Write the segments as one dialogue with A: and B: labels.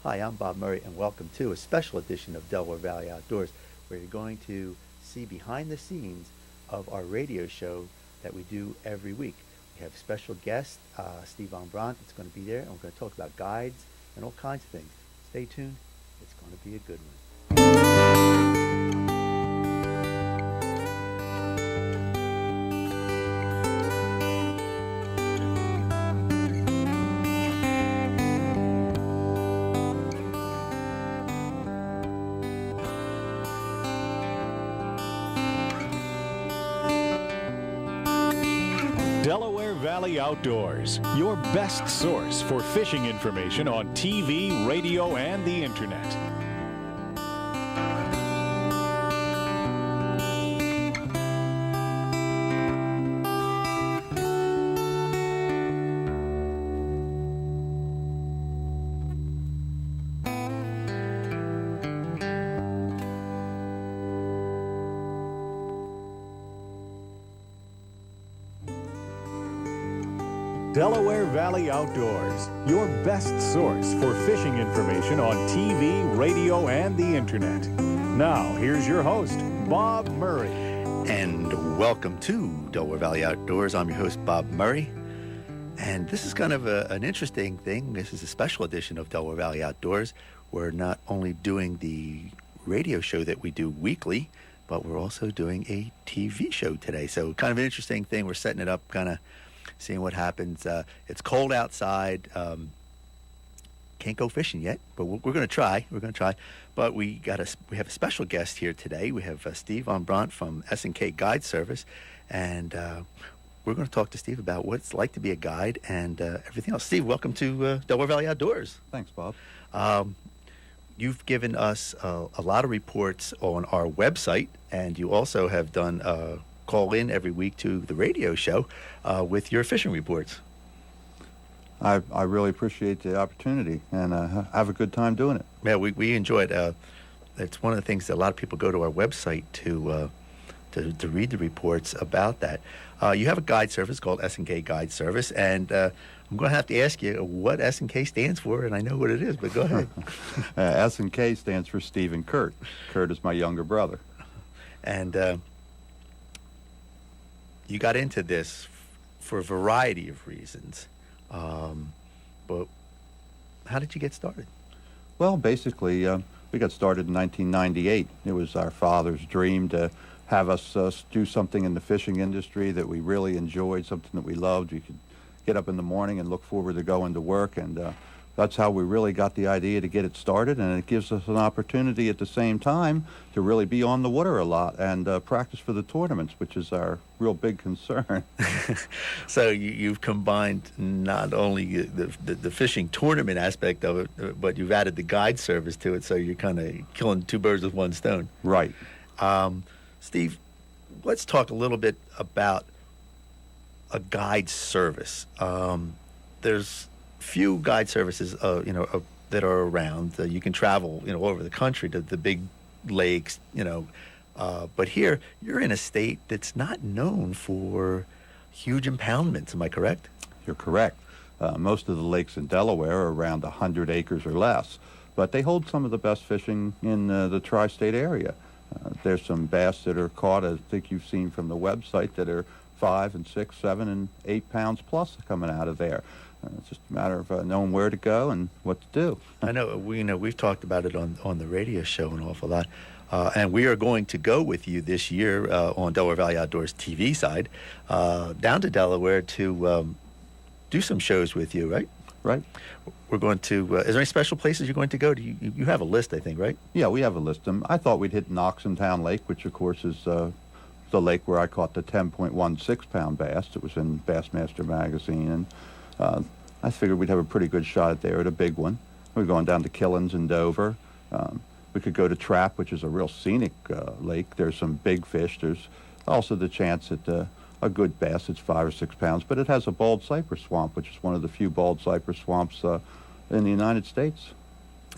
A: Hi, I'm Bob Murray, and welcome to a special edition of Delaware Valley Outdoors, where you're going to see behind the scenes of our radio show that we do every week. We have special guest, Steve Von Brandt, that's going to be there, and we're going to talk about guides and all kinds of things. Stay tuned. It's going to be a good one.
B: Delaware Valley Outdoors, your best source for fishing information on TV, radio, and the internet. Delaware Valley Outdoors, your best source for fishing information on TV, radio, and the internet. Now, here's your host, Bob Murray.
A: And welcome to Delaware Valley Outdoors. I'm your host, Bob Murray. And this is kind of an interesting thing. This is a special edition of Delaware Valley Outdoors. We're not only doing the radio show that we do weekly, but we're also doing a TV show today. So kind of an interesting thing. We're setting it up, kind of seeing what happens. It's cold outside. Can't go fishing yet, but we're going to try. We're going to try. But we have a special guest here today. We have Steve Von Brandt from S&K Guide Service, and we're going to talk to Steve about what it's like to be a guide and everything else. Steve, welcome to Delaware Valley Outdoors.
C: Thanks, Bob.
A: You've given us a lot of reports on our website, and you also have done call in every week to the radio show with your fishing reports.
C: I really appreciate the opportunity, and have a good time doing it.
A: Yeah, we enjoy it. It's one of the things that a lot of people go to our website to read the reports about that. You have a guide service called S&K Guide Service, and I'm going to have to ask you what S&K stands for, and I know what it is, but go ahead.
C: S&K stands for Steve and Kurt. Kurt is my younger brother.
A: And you got into this for a variety of reasons, but how did you get started?
C: Well, basically, we got started in 1998. It was our father's dream to have us do something in the fishing industry that we really enjoyed, something that we loved. You could get up in the morning and look forward to going to work, and that's how we really got the idea to get it started, and it gives us an opportunity at the same time to really be on the water a lot and practice for the tournaments, which is our real big concern.
A: So you've combined not only the fishing tournament aspect of it, but you've added the guide service to it, so you're kind of killing two birds with one stone.
C: Right.
A: Steve, let's talk a little bit about a guide service. There's few guide services, that are around. You can travel, all over the country to the big lakes, but here you're in a state that's not known for huge impoundments. Am I correct?
C: You're correct. Most of the lakes in Delaware are around 100 acres or less, but they hold some of the best fishing in the tri-state area. There's some bass that are caught, I think you've seen from the website, that are 5 and 6, 7 and 8 pounds plus coming out of there. It's just a matter of knowing where to go and what to do.
A: I know we've talked about it on the radio show an awful lot, and we are going to go with you this year on Delaware Valley Outdoors TV side down to Delaware to do some shows with you, right?
C: Right.
A: We're going to. Is there any special places you're going to go? You have a list, I think, right?
C: Yeah, we have a list. I thought we'd hit Knoxontown Lake, which of course is the lake where I caught the 10.16 pound bass. It was in Bassmaster magazine, and I figured we'd have a pretty good shot there at a big one. We're going down to Killins and Dover. We could go to Trap, which is a real scenic lake. There's some big fish. There's also the chance at a good bass. It's 5 or 6 pounds, but it has a bald cypress swamp, which is one of the few bald cypress swamps in the United States.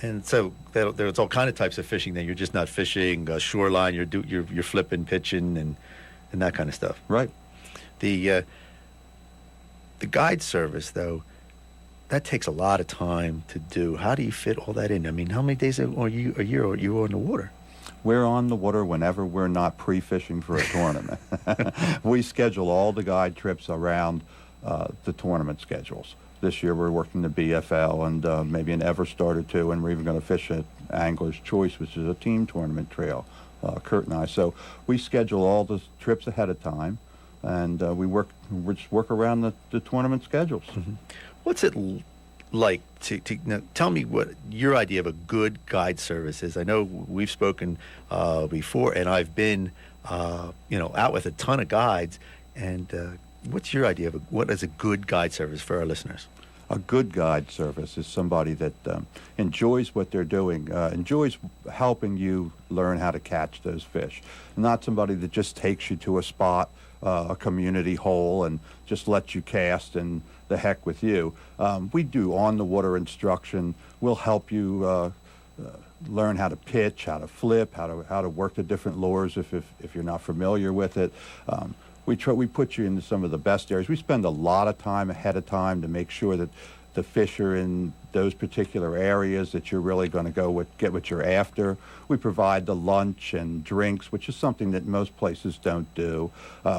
A: And so there's all kind of types of fishing there. You're just not fishing shoreline. You're flipping, pitching, and that kind of stuff.
C: Right.
A: The guide service, though, that takes a lot of time to do. How do you fit all that in? I mean, how many days a year are you on the water?
C: We're on the water whenever we're not pre-fishing for a tournament. We schedule all the guide trips around the tournament schedules. This year we're working the BFL and maybe an Everstart or two, and we're even going to fish at Angler's Choice, which is a team tournament trail, Kurt and I. So we schedule all the trips ahead of time, and we just work around the tournament schedules.
A: Mm-hmm. What's it like to now, tell me what your idea of a good guide service is? I know we've spoken before, and I've been out with a ton of guides. And what's your idea of what is a good guide service for our listeners?
C: A good guide service is somebody that enjoys what they're doing, enjoys helping you learn how to catch those fish. Not somebody that just takes you to a spot, a community hole, and just lets you cast and the heck with you. We do on-the-water instruction. We'll help you learn how to pitch, how to flip, how to work the different lures if you're not familiar with it. We put you into some of the best areas. We spend a lot of time ahead of time to make sure that the fish are in those particular areas that you're really going to get what you're after. We provide the lunch and drinks, which is something that most places don't do.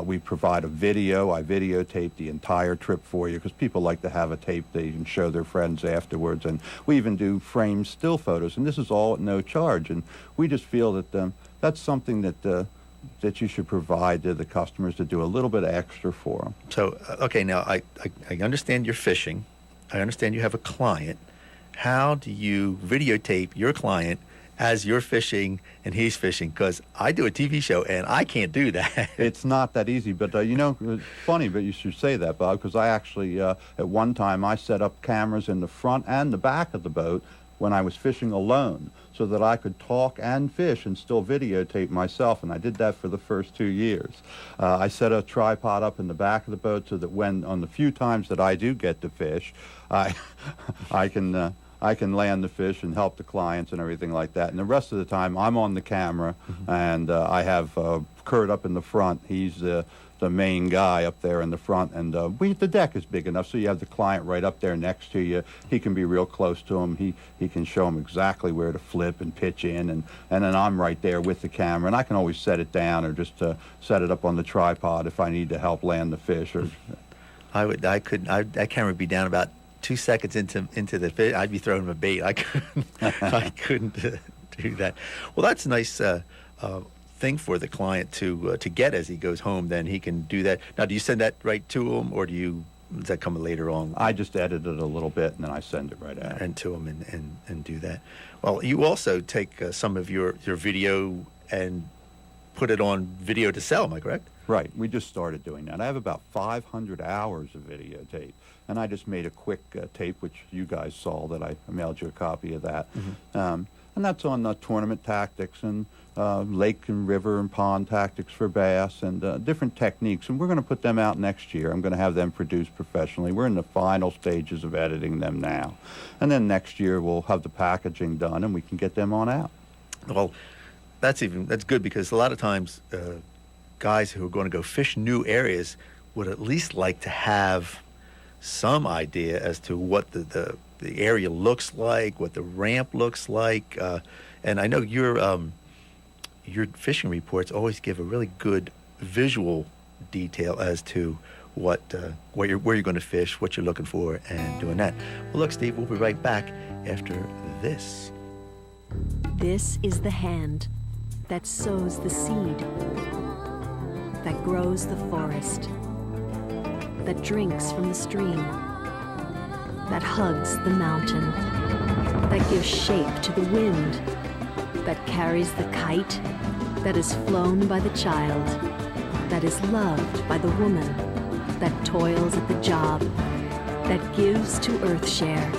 C: We provide a video. I videotape the entire trip for you because people like to have a tape they can show their friends afterwards. And we even do framed still photos, and this is all at no charge. And we just feel that that's something that you should provide to the customers to do a little bit extra for them.
A: So, okay, now I understand you're fishing. I understand you have a client. How do you videotape your client as you're fishing and he's fishing? Because I do a TV show and I can't do that.
C: It's not that easy, but it's funny, but you should say that, Bob, because I actually, at one time, I set up cameras in the front and the back of the boat when I was fishing alone, so that I could talk and fish and still videotape myself, and I did that for the first 2 years. I set a tripod up in the back of the boat so that on the few times that I do get to fish, I can land the fish and help the clients and everything like that. And the rest of the time, I'm on the camera, mm-hmm. and I have Kurt up in the front. He's the main guy up there in the front, and the deck is big enough so you have the client right up there next to you. He can be real close to him. He can show him exactly where to flip and pitch in, and then I'm right there with the camera, and I can always set it down or just set it up on the tripod if I need to help land the fish. Or
A: that camera would be down about 2 seconds into the fish. I'd be throwing him a bait. I couldn't do that. Well, that's a nice thing for the client to get as he goes home. Then he can do that. Now, do you send that right to him, or does that come later on?
C: I just edit it a little bit and then I send it right out
A: and to him and do that. Well, you also take some of your video and put it on video to sell. Am I correct?
C: Right. We just started doing that. I have about 500 hours of videotape, and I just made a quick tape, which you guys saw, that I mailed you a copy of that. Mm-hmm. And that's on tournament tactics and lake and river and pond tactics for bass and different techniques. And we're going to put them out next year. I'm going to have them produced professionally. We're in the final stages of editing them now. And then next year we'll have the packaging done and we can get them on out.
A: Well, that's good, because a lot of times guys who are going to go fish new areas would at least like to have some idea as to what the area looks like, what the ramp looks like, and I know your fishing reports always give a really good visual detail as to where you're going to fish, what you're looking for, and doing that. Well, look, Steve, we'll be right back after this.
D: This is the hand that sows the seed, that grows the forest, that drinks from the stream, that hugs the mountain, that gives shape to the wind, that carries the kite, that is flown by the child, that is loved by the woman, that toils at the job, that gives to Earthshare,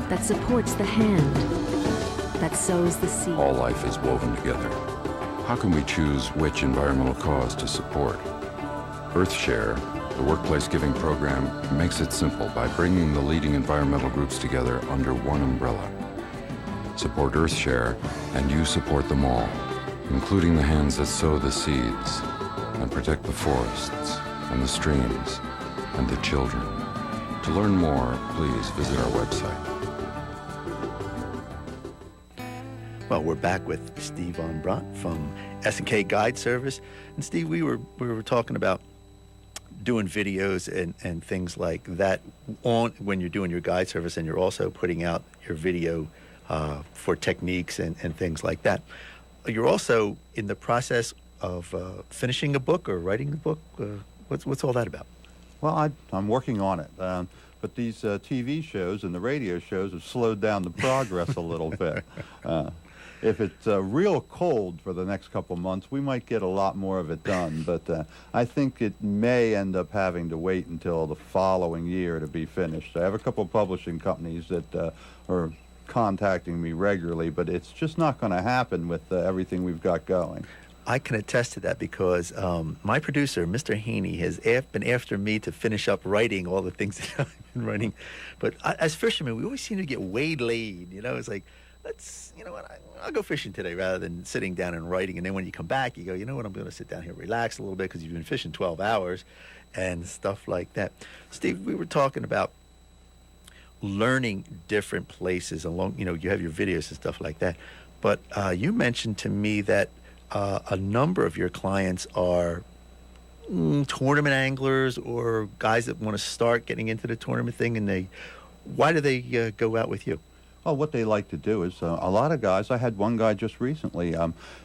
D: that supports the hand, that sows the seed.
E: All life is woven together. How can we choose which environmental cause to support? Earthshare, the workplace giving program, makes it simple by bringing the leading environmental groups together under one umbrella. Support Earthshare, and you support them all, including the hands that sow the seeds and protect the forests and the streams and the children. To learn more, please visit our website.
A: Well, we're back with Steve Von Brandt from S&K Guide Service. And Steve, we were talking about doing videos and things like that on when you're doing your guide service, and you're also putting out your video for techniques and things like that. You're also in the process of finishing a book or writing a book. What's all that about?
C: Well, I'm working on it. But these TV shows and the radio shows have slowed down the progress a little bit. If it's real cold for the next couple months, we might get a lot more of it done. But I think it may end up having to wait until the following year to be finished. I have a couple of publishing companies that are contacting me regularly, but it's just not going to happen with everything we've got going.
A: I can attest to that because my producer, Mr. Haney, has been after me to finish up writing all the things that I've been writing. But as fishermen, we always seem to get waylaid. It's like, I'll go fishing today rather than sitting down and writing. And then when you come back, you go, you know what, I'm going to sit down here, relax a little bit because you've been fishing 12 hours and stuff like that. Steve, we were talking about learning different places along, you have your videos and stuff like that. But you mentioned to me that a number of your clients are tournament anglers or guys that want to start getting into the tournament thing. And why do they go out with you?
C: Oh, what they like to do is a lot of guys. I had one guy just recently.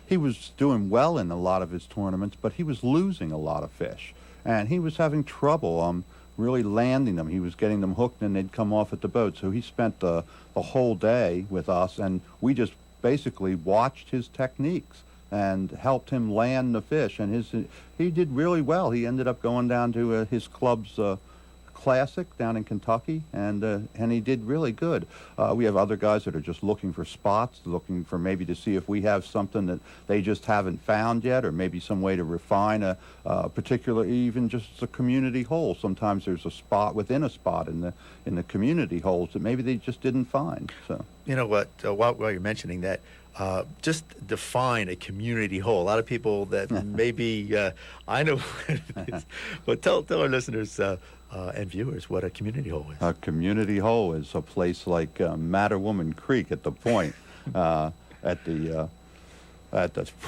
C: He was doing well in a lot of his tournaments, but he was losing a lot of fish, and he was having trouble really landing them. He was getting them hooked, and they'd come off at the boat. So he spent the whole day with us, and we just basically watched his techniques and helped him land the fish. And he did really well. He ended up going down to his club's Classic down in Kentucky, and he did really good. We have other guys that are just looking for spots, looking for maybe to see if we have something that they just haven't found yet, or maybe some way to refine a particular, even just a community hole. Sometimes there's a spot within a spot in the community holes that maybe they just didn't find. So
A: you know what? While you're mentioning that, just define a community hole. A lot of people that maybe I know what it is, but tell our listeners and viewers what a community hole is.
C: A community hole is a place like Mattawoman Creek at the Point, at the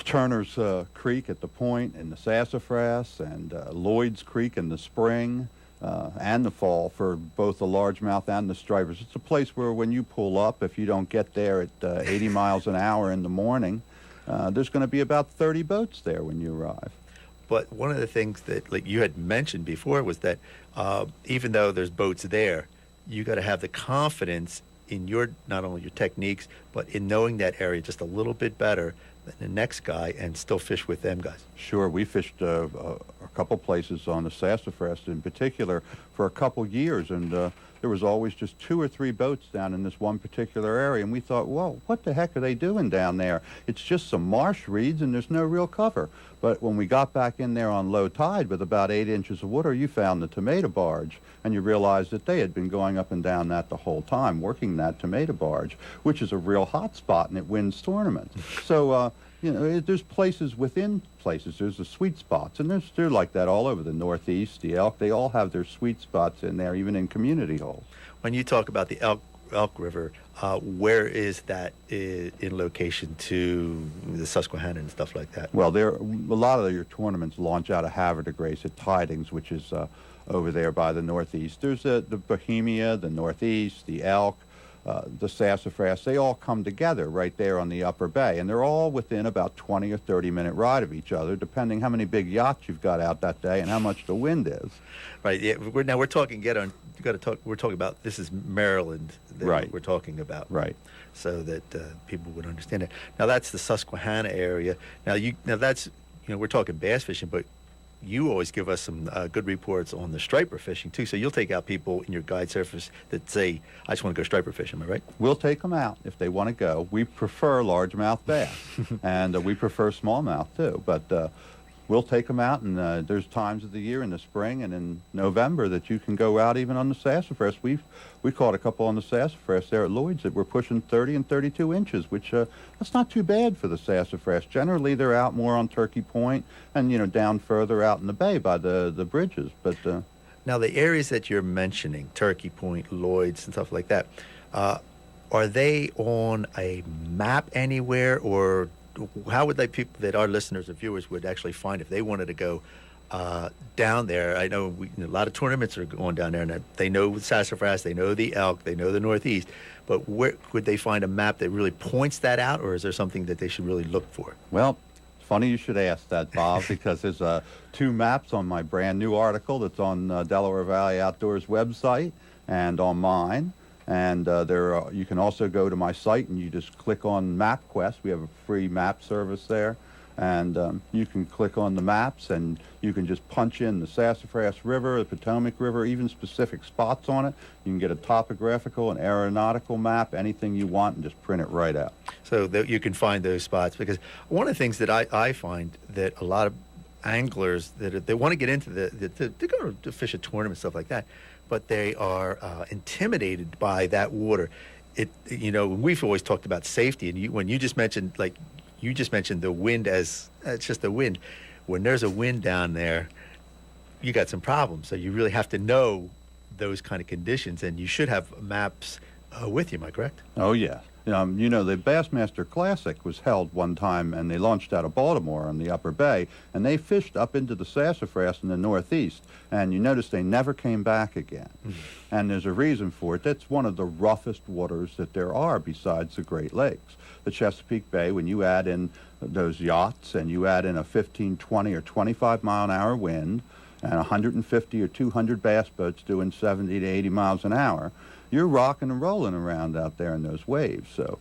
C: Turner's Creek at the Point, and the Sassafras, and Lloyd's Creek in the spring and the fall for both the largemouth and the stripers. It's a place where when you pull up, if you don't get there at 80 miles an hour in the morning, there's going to be about 30 boats there when you arrive.
A: But one of the things that, like you had mentioned before, was that even though there's boats there, you got to have the confidence in not only your techniques, but in knowing that area just a little bit better than the next guy, and still fish with them guys.
C: Sure, we fished a couple places on the Sassafras in particular for a couple years, and there was always just 2 or 3 boats down in this one particular area, and we thought, well, what the heck are they doing down there? It's just some marsh reeds and there's no real cover. But when we got back in there on low tide with about 8 inches of water, you found the tomato barge, and you realized that they had been going up and down that the whole time, working that tomato barge, which is a real hot spot, and it wins tournaments. So, there's places within places. There's the sweet spots, and they're like that all over the Northeast, the Elk. They all have their sweet spots in there, even in community holes.
A: When you talk about the Elk River, where is that in location to the Susquehanna and stuff like that?
C: Well, a lot of your tournaments launch out of Havre de Grace at Tidings, which is over there by the Northeast. There's the Bohemia, the Northeast, the Elk, the Sassafras. They all come together right there on the Upper Bay, and they're all within about 20 or 30-minute ride of each other, depending how many big yachts you've got out that day and how much the wind is.
A: Right. Yeah. We're talking. We're talking about, this is Maryland that
C: right.
A: we're talking about.
C: Right.
A: So that people would understand it. Now that's the Susquehanna area. Now that's we're talking bass fishing, but you always give us some good reports on the striper fishing too. So you'll take out people in your guide service that say, I just want to go striper fishing. Am I right?
C: We'll take them out if they want to go. We prefer largemouth bass, and we prefer smallmouth too. But we'll take them out, and there's times of the year in the spring and in November that you can go out even on the Sassafras. We caught a couple on the Sassafras there at Lloyd's that were pushing 30 and 32 inches, which that's not too bad for the Sassafras. Generally, they're out more on Turkey Point and down further out in the bay by the bridges. But
A: Now, the areas that you're mentioning, Turkey Point, Lloyd's, and stuff like that, are they on a map anywhere, or how would people that our listeners or viewers would actually find if they wanted to go down there? I know a lot of tournaments are going down there, and they know Sassafras, they know the Elk, they know the Northeast, but where could they find a map that really points that out, or is there something that they should really look for?
C: Well, it's funny you should ask that, Bob, because there's 2 maps on my brand new article that's on Delaware Valley Outdoors website and on mine. And you can also go to my site and you just click on MapQuest. We have a free map service there. And you can click on the maps and you can just punch in the Sassafras River, the Potomac River, even specific spots on it. You can get a topographical and aeronautical map, anything you want, and just print it right out.
A: So that you can find those spots, because one of the things that I find that a lot of anglers that they want to get into they go to fish a tournament, stuff like that, but they are intimidated by that water. We've always talked about safety, and when you just mentioned the wind as it's just the wind. When there's a wind down there, you got some problems. So you really have to know those kind of conditions, and you should have maps with you. Am I correct?
C: Oh, yeah. The Bassmaster Classic was held one time, and they launched out of Baltimore on the Upper Bay, and they fished up into the Sassafras in the Northeast, and you notice they never came back again. Mm-hmm. And there's a reason for it. That's one of the roughest waters that there are besides the Great Lakes. The Chesapeake Bay, when you add in those yachts and you add in a 15, 20, or 25-mile-an-hour wind and 150 or 200 bass boats doing 70 to 80 miles an hour, you're rocking and rolling around out there in those waves. So,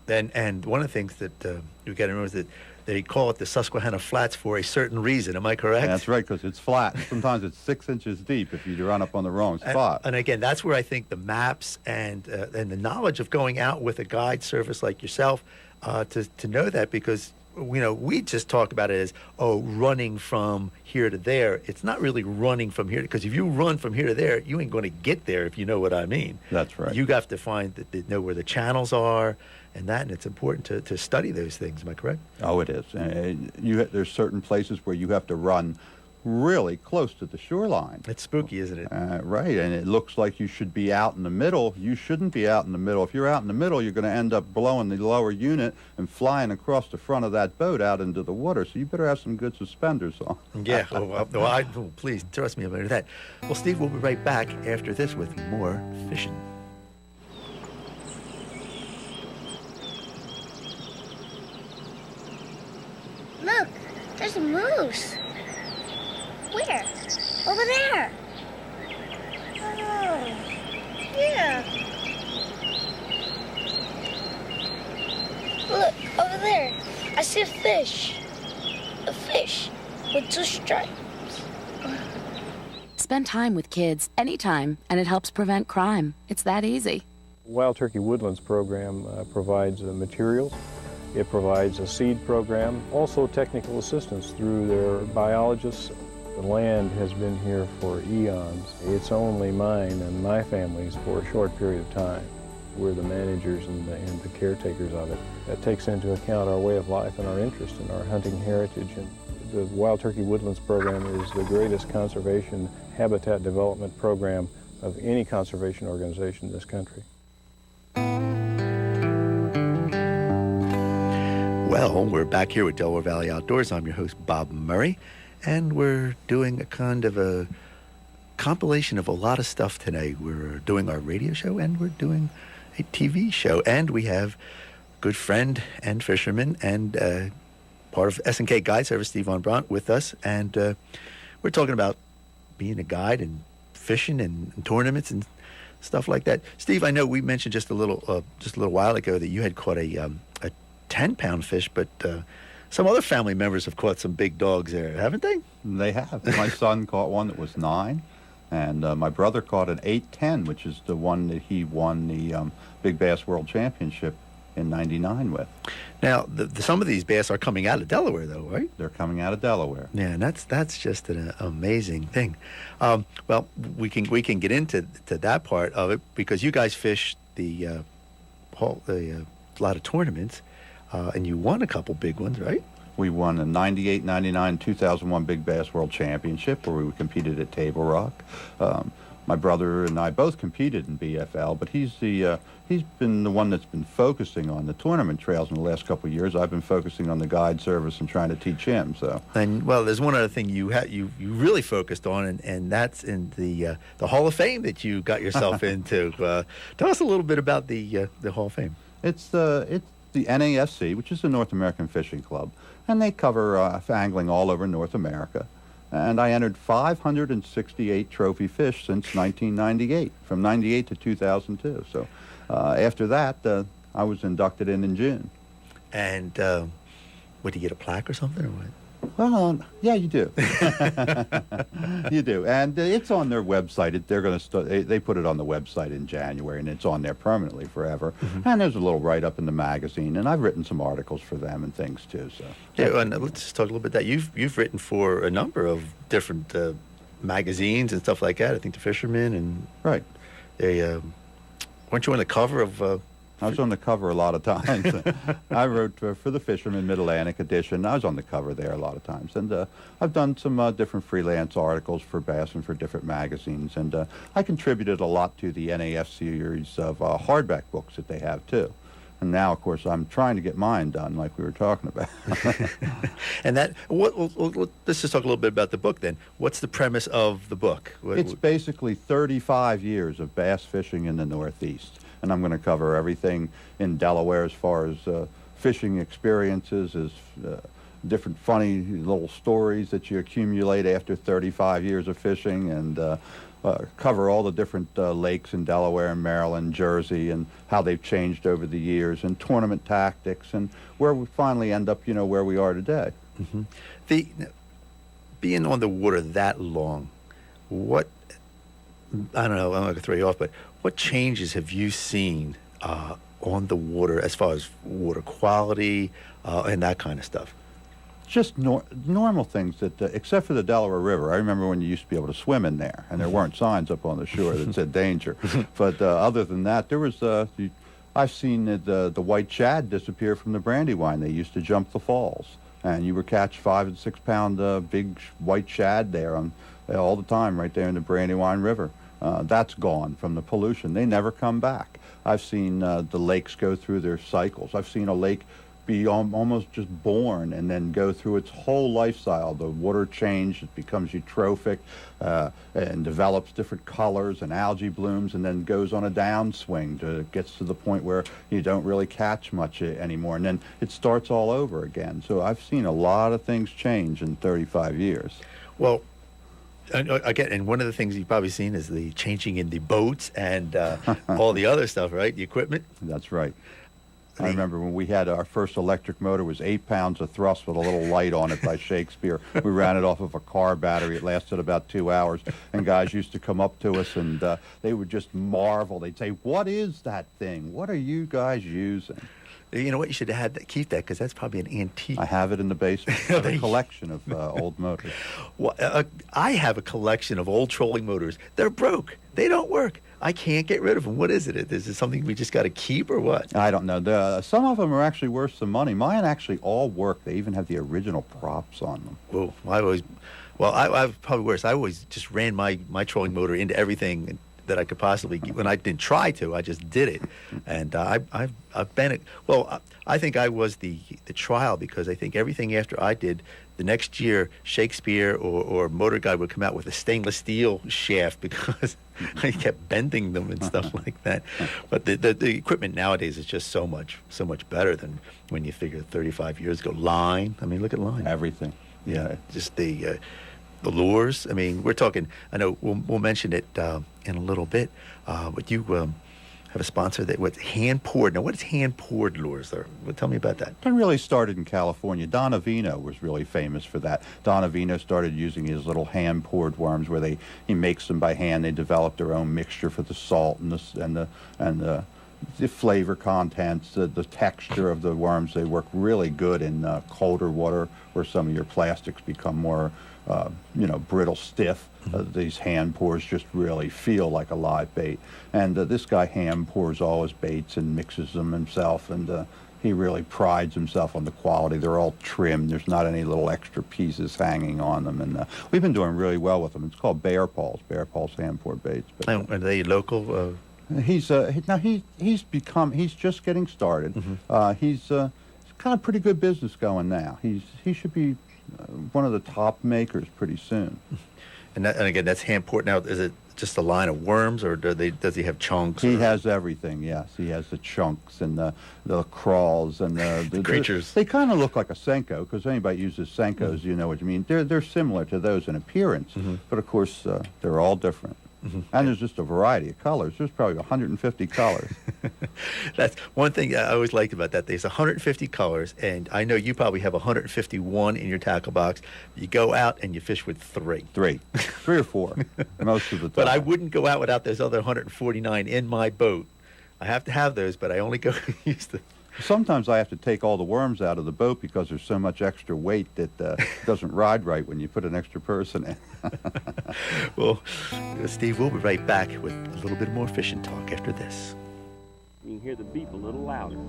A: and one of the things that you got to remember is that they call it the Susquehanna Flats for a certain reason. Am I correct?
C: That's right, because it's flat. Sometimes it's 6 inches deep if you run up on the wrong spot.
A: And again, that's where I think the maps and the knowledge of going out with a guide service like yourself to know that, because we just talk about it as running from here to there. It's not really running from here, because if you run from here to there, you ain't going to get there, if you know what I mean.
C: That's right.
A: You have to know where the channels are and it's important to study those things. Am I correct?
C: Oh, it is. There's certain places where you have to run really close to the shoreline.
A: It's spooky, isn't it?
C: Right, and it looks like you should be out in the middle. You shouldn't be out in the middle. If you're out in the middle, you're going to end up blowing the lower unit and flying across the front of that boat out into the water. So you better have some good suspenders on.
A: Yeah, please, trust me about that. Well, Steve, we'll be right back after this with more fishing.
F: Look, there's a moose. Where? Over there. Oh, yeah. Look, over there. I see a fish. A fish with 2 stripes.
G: Spend time with kids anytime, and it helps prevent crime. It's that easy.
H: Wild Turkey Woodlands program provides materials. It provides a seed program, also technical assistance through their biologists. The land has been here for eons. It's only mine and my family's for a short period of time. We're the managers and the caretakers of it. That takes into account our way of life and our interest in our hunting heritage. And the Wild Turkey Woodlands program is the greatest conservation habitat development program of any conservation organization in this country.
A: Well, we're back here with Delaware Valley Outdoors. I'm your host, Bob Murray, and we're doing a kind of a compilation of a lot of stuff today. We're doing our radio show, and we're doing a TV show, and we have good friend and fisherman and part of S&K Guide Service, Steve Von Brandt, with us, and we're talking about being a guide and fishing and tournaments and stuff like that. Steve, I know we mentioned just a little while ago that you had caught a 10-pound fish, but some other family members have caught some big dogs there, haven't they?
C: They have. My son caught one that was 9, and my brother caught an 8-10, which is the one that he won the Big Bass World Championship in '99 with.
A: Now, some of these bass are coming out of Delaware, though, right?
C: They're coming out of Delaware.
A: Yeah, and that's just an amazing thing. Well, we can get into that part of it, because you guys fish a lot of tournaments. And you won a couple big ones, right?
C: We won a 98, 99, 2001 Big Bass World Championship where we competed at Table Rock. My brother and I both competed in BFL, but he's been the one that's been focusing on the tournament trails in the last couple of years. I've been focusing on the guide service and trying to teach him. So.
A: And well, there's one other thing you really focused on, and that's in the Hall of Fame that you got yourself into. Tell us a little bit about the Hall of Fame.
C: It's the NAFC, which is the North American Fishing Club, and they cover angling all over North America. And I entered 568 trophy fish since 1998, from 98 to 2002. So after that, I was inducted in June.
A: And would you get a plaque or something, or what?
C: Well, yeah, you do. You do. And it's on their website. They're going to they put it on the website in January, and it's on there permanently forever. Mm-hmm. And there's a little write-up in the magazine, and I've written some articles for them and things, too. So
A: yeah, and let's just talk a little bit about that. You've written for a number of different magazines and stuff like that. I think The Fisherman and...
C: Right.
A: Weren't you on the cover of...
C: I was on the cover a lot of times. I wrote for the Fisherman Mid-Atlantic edition. I was on the cover there a lot of times. And I've done some different freelance articles for Bass and for different magazines. And I contributed a lot to the NAF series of hardback books that they have, too. And now, of course, I'm trying to get mine done, like we were talking about.
A: And that, let's just talk a little bit about the book, then. What's the premise of the book?
C: It's basically 35 years of bass fishing in the Northeast. And I'm going to cover everything in Delaware as far as fishing experiences, as different funny little stories that you accumulate after 35 years of fishing, and cover all the different lakes in Delaware and Maryland, Jersey, and how they've changed over the years, and tournament tactics, and where we finally end up, where we are today.
A: Mm-hmm. Being on the water that long, I don't know, I'm not going to throw you off, but what changes have you seen on the water as far as water quality and that kind of stuff?
C: Just normal things that, except for the Delaware River. I remember when you used to be able to swim in there, and there weren't signs up on the shore that said danger. But other than that, there was, I've seen the white shad disappear from the Brandywine. They used to jump the falls, and you would catch 5 and 6 pound big white shad there all the time right there in the Brandywine River. That's gone from the pollution. They never come back. I've seen the lakes go through their cycles. I've seen a lake be almost just born and then go through its whole lifestyle. The water changes, it becomes eutrophic and develops different colors and algae blooms, and then goes on a downswing. It gets to the point where you don't really catch much anymore, and then it starts all over again. So I've seen a lot of things change in 35 years.
A: Well, again, and one of the things you've probably seen is the changing in the boats and all the other stuff, right? The equipment.
C: That's right. I remember when we had our first electric motor, was 8 pounds of thrust with a little light on it by Shakespeare. We ran it off of a car battery. It lasted about 2 hours, and guys used to come up to us, and they would just marvel. They'd say, "What is that thing? What are you guys using?"
A: You know what? You should keep that, because that's probably an antique.
C: I have it in the basement. I have a collection of old motors.
A: Well, I have a collection of old trolling motors. They're broke. They don't work. I can't get rid of them. What is it? Is it something we just got to keep, or what?
C: I don't know. Some of them are actually worth some money. Mine actually all work. They even have the original props on them.
A: Whoa. I've probably worse. I always just ran my trolling motor into everything that I could possibly, when I didn't try to, I just did it. And I've been, I think I was the trial, because I think everything after I did, the next year, Shakespeare or Motor Guide would come out with a stainless steel shaft, because I kept bending them and stuff like that. But the equipment nowadays is just so much better than when you figure 35 years ago. Line, I mean, look at line.
C: Everything.
A: Yeah, just the lures. I mean, we're talking, I know we'll mention it in a little bit, but you have a sponsor that what's hand-poured. Now, what is hand-poured lures? Tell me about that.
C: It really started in California. Don Avino was really famous for that. Don Avino started using his little hand-poured worms, where he makes them by hand. They develop their own mixture for the salt and the flavor contents, the texture of the worms. They work really good in colder water, where some of your plastics become more brittle, stiff. These hand pours just really feel like a live bait. And this guy hand pours all his baits and mixes them himself, and he really prides himself on the quality. They're all trimmed. There's not any little extra pieces hanging on them, and we've been doing really well with them. It's called Bear Paws hand pour baits.
A: But, are they local?
C: He's just getting started. He's kind of pretty good business going now. He should be one of the top makers pretty soon.
A: And again, that's hand poured. Now, is it just a line of worms, or does he have chunks?
C: He has everything. Yes, he has the chunks and the crawls and the
A: creatures.
C: They kind of look like a Senko, because anybody uses Senkos, you know what you mean. They're similar to those in appearance, but of course they're all different. And there's just a variety of colors. There's probably 150 colors.
A: That's one thing I always liked about that. There's 150 colors, and I know you probably have 151 in your tackle box. You go out and you fish with three or four most of the time. But I wouldn't go out without those other 149 in my boat. I have to have those, but I only go use the...
C: Sometimes I have to take all the worms out of the boat because there's so much extra weight that doesn't ride right when you put an extra person in.
A: Well, Steve, we'll be right back with a little bit more fishing talk after this.
I: You can hear the beep a little louder.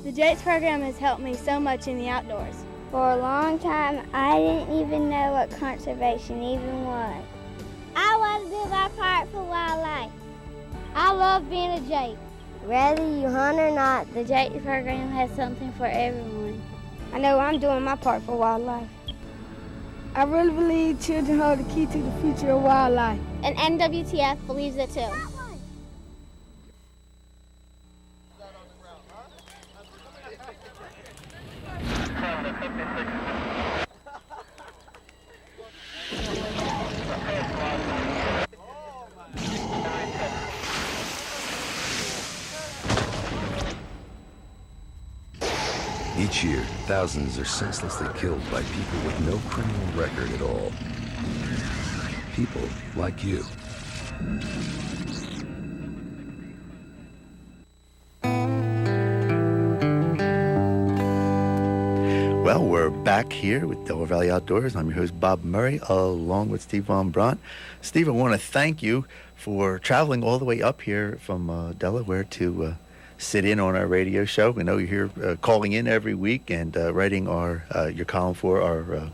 J: The JATES program has helped me so much in the outdoors.
K: For a long time, I didn't even know what conservation even was. I want to do my part for wildlife. I love being a JATE. Whether you hunt or not, the JATES program has something for everyone.
J: I know I'm doing my part for wildlife. I really believe children hold the key to the future of wildlife.
K: And NWTF believes it too.
L: Each year, thousands are senselessly killed by people with no criminal record at all. People like you.
A: Well, we're back here with Delaware Valley Outdoors. I'm your host, Bob Murray, along with Steve Von Brandt. Steve, I want to thank you for traveling all the way up here from Delaware to sit in on our radio show. We know you're here calling in every week and writing your column for our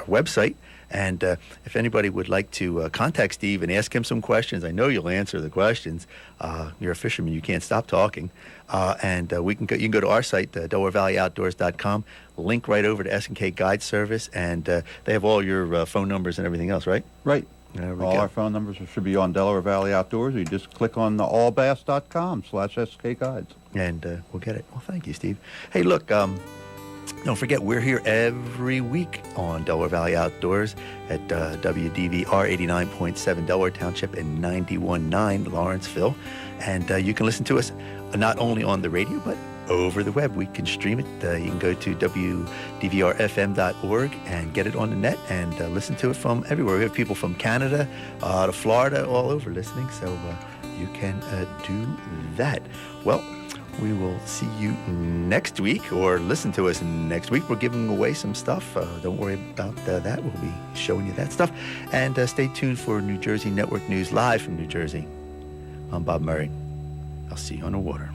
A: website. And if anybody would like to contact Steve and ask him some questions, I know you'll answer the questions. You're a fisherman. You can't stop talking. And you can go to our site, DelawareValleyOutdoors.com, link right over to S&K Guide Service, and they have all your phone numbers and everything else, right?
C: Right. All our phone numbers should be on Delaware Valley Outdoors. You just click on the allbass.com/SK Guides.
A: And we'll get it. Well, thank you, Steve. Hey, look, don't forget, we're here every week on Delaware Valley Outdoors at WDVR 89.7 Delaware Township and 91.9 Lawrenceville. And you can listen to us not only on the radio, but over the web. We can stream it. You can go to WDVRFM.org and get it on the net and listen to it from everywhere. We have people from Canada to Florida all over listening, so you can do that. Well, we will see you next week, or listen to us next week. We're giving away some stuff. Don't worry about that. We'll be showing you that stuff. And stay tuned for New Jersey Network News live from New Jersey. I'm Bob Murray. I'll see you on the water.